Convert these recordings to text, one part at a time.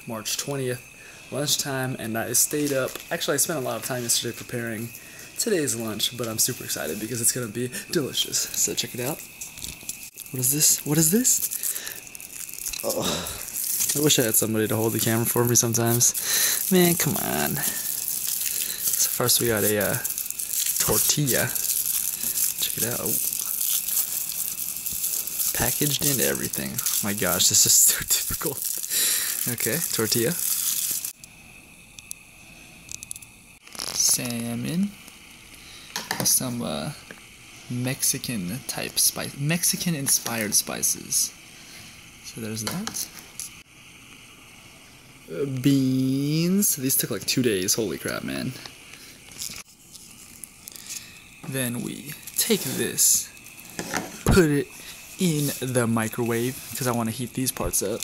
March 20th, lunchtime, and I stayed up. Actually, I spent a lot of time yesterday preparing today's lunch, but I'm super excited because it's gonna be delicious. So check it out. What is this? What is this? Oh, I wish I had somebody to hold the camera for me sometimes. Man, come on. So first we got a tortilla. Check it out. Oh. Packaged and everything. Oh my gosh, this is so difficult. Okay, tortilla. Salmon. Some Mexican type spice, Mexican inspired spices. So there's that. Beans. These took like 2 days. Holy crap, man. Then we take this, put it in the microwave because I want to heat these parts up.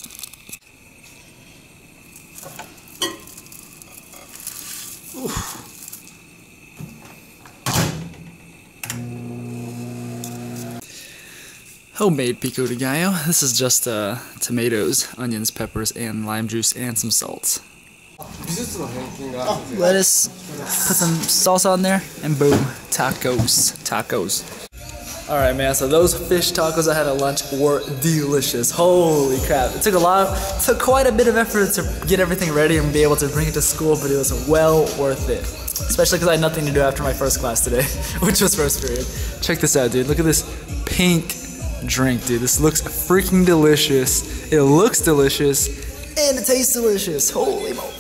Oof. Homemade pico de gallo. This is just tomatoes, onions, peppers, and lime juice, and some salt. Lettuce, put some salsa on there, and boom, tacos. Alright, man, so those fish tacos I had at lunch were delicious. Holy crap. It took quite a bit of effort to get everything ready and be able to bring it to school, but it was well worth it. Especially because I had nothing to do after my first class today, which was first period. Check this out, dude. Look at this pink drink, dude. This looks freaking delicious. It looks delicious, and it tastes delicious. Holy moly.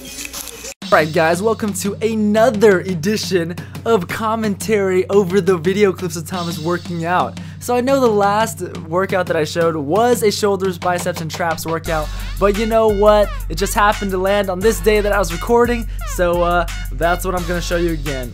Alright guys, welcome to another edition of commentary over the video clips of Thomas working out. So I know the last workout that I showed was a shoulders, biceps, and traps workout, but you know what? It just happened to land on this day that I was recording, so that's what I'm going to show you again.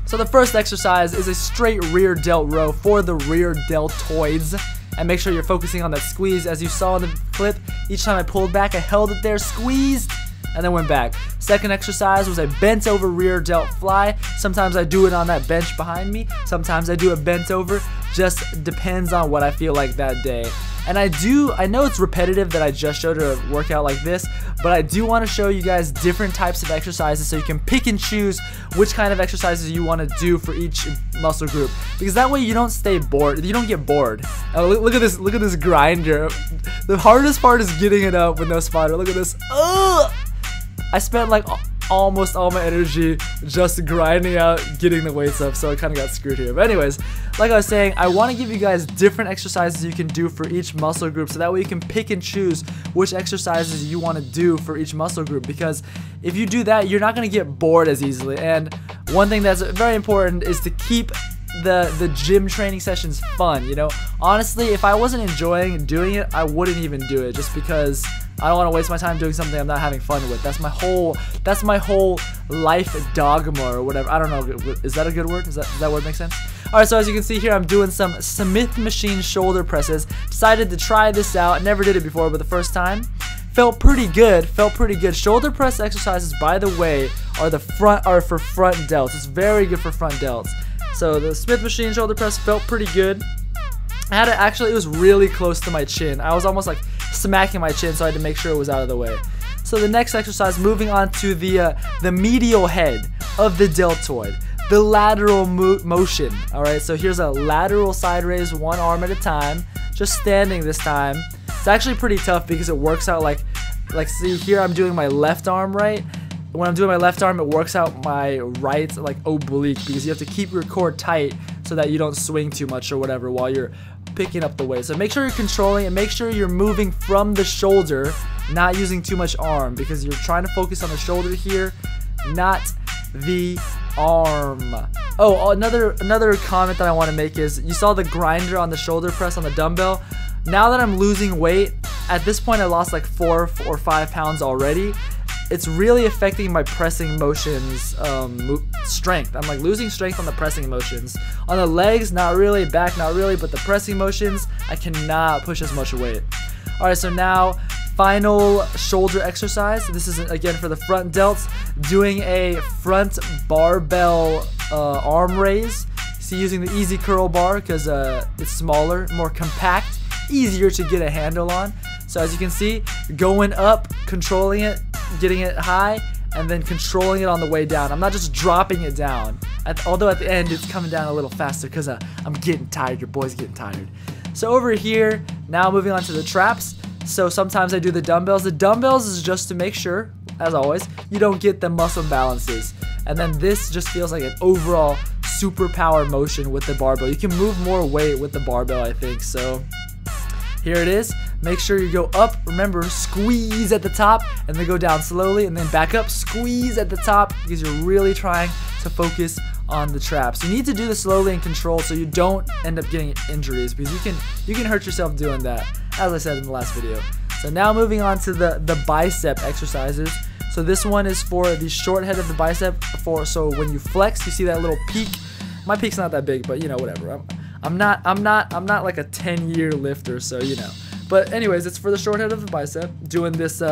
So the first exercise is a straight rear delt row for the rear deltoids. And make sure you're focusing on that squeeze. As you saw in the clip, each time I pulled back, I held it there, squeezed, and then went back. Second exercise was a bent over rear delt fly. Sometimes I do it on that bench behind me. Sometimes I do it bent over. Just depends on what I feel like that day. And I know it's repetitive that I just showed a workout like this, but I do want to show you guys different types of exercises so you can pick and choose which kind of exercises you want to do for each muscle group. Because that way you don't stay bored, you don't get bored. Look at this grinder. The hardest part is getting it up with no spotter. Look at this. Ugh! I spent like almost all my energy just grinding out getting the weights up, so I kind of got screwed here. But anyways, like I was saying, I want to give you guys different exercises you can do for each muscle group, so that way you can pick and choose which exercises you want to do for each muscle group, because if you do that, you're not going to get bored as easily. And one thing that's very important is to keep the gym training sessions fun, you know. Honestly, if I wasn't enjoying doing it, I wouldn't even do it, just because I don't want to waste my time doing something I'm not having fun with. That's my whole life dogma or whatever. I don't know. Is that a good word? Does that word make sense? Alright, so as you can see here, I'm doing some Smith machine shoulder presses. Decided to try this out. Never did it before, but the first time felt pretty good. Shoulder press exercises, by the way, are for front delts. It's very good for front delts. So the Smith machine shoulder press felt pretty good. It was really close to my chin. I was almost like smacking my chin, so I had to make sure it was out of the way. So the next exercise, moving on to the medial head of the deltoid, the lateral motion. All right, so here's a lateral side raise, one arm at a time, just standing this time. It's actually pretty tough because it works out like see here, I'm doing my left arm right. When I'm doing my left arm, it works out my right like oblique, because you have to keep your core tight so that you don't swing too much or whatever while you're picking up the weight. So make sure you're controlling and make sure you're moving from the shoulder, not using too much arm, because you're trying to focus on the shoulder here, not the arm. Oh, another comment that I want to make is, you saw the grinder on the shoulder press on the dumbbell. Now that I'm losing weight, at this point I lost like 4 or 5 pounds already. It's really affecting my pressing motions strength. I'm like losing strength on the pressing motions. On the legs, not really, back, not really, but the pressing motions, I cannot push as much weight. Alright, so now, final shoulder exercise. This is again for the front delts, doing a front barbell arm raise. See, using the easy curl bar because it's smaller, more compact, easier to get a handle on. So as you can see, going up, controlling it, getting it high, and then controlling it on the way down. I'm not just dropping it down. Although at the end it's coming down a little faster because I'm getting tired. Your boy's getting tired. So over here, now moving on to the traps. So sometimes I do the dumbbells. The dumbbells is just to make sure, as always, you don't get the muscle imbalances. And then this just feels like an overall superpower motion with the barbell. You can move more weight with the barbell, I think. So here it is. Make sure you go up. Remember, squeeze at the top and then go down slowly and then back up. Squeeze at the top because you're really trying to focus on the traps. You need to do this slowly and controlled so you don't end up getting injuries, because you can hurt yourself doing that, as I said in the last video. So now moving on to the bicep exercises. So this one is for the short head of the bicep. So when you flex, you see that little peak. My peak's not that big, but you know, whatever. I'm not like a 10-year lifter, so you know. But anyways, it's for the short head of the bicep, doing this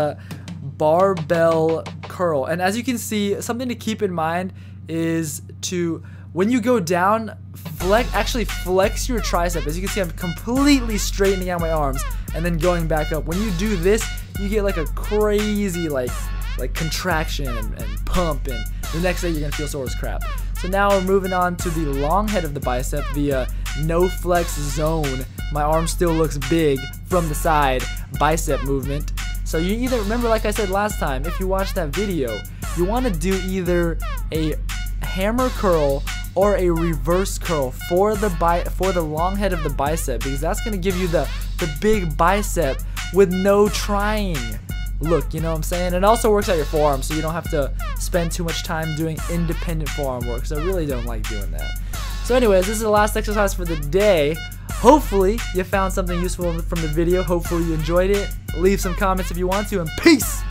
barbell curl. And as you can see, something to keep in mind is to, when you go down, actually flex your tricep. As you can see, I'm completely straightening out my arms and then going back up. When you do this, you get like a crazy like contraction and pump, and the next day you're gonna feel sore as crap. So now we're moving on to the long head of the bicep, the no flex zone. My arm still looks big from the side bicep movement. So you either, remember like I said last time, if you watched that video, you want to do either a hammer curl or a reverse curl for the long head of the bicep, because that's going to give you the big bicep with no trying look, you know what I'm saying? It also works out your forearm, so you don't have to spend too much time doing independent forearm work, so I really don't like doing that. So anyways, this is the last exercise for the day. Hopefully you found something useful from the video. Hopefully you enjoyed it. Leave some comments if you want to, and peace!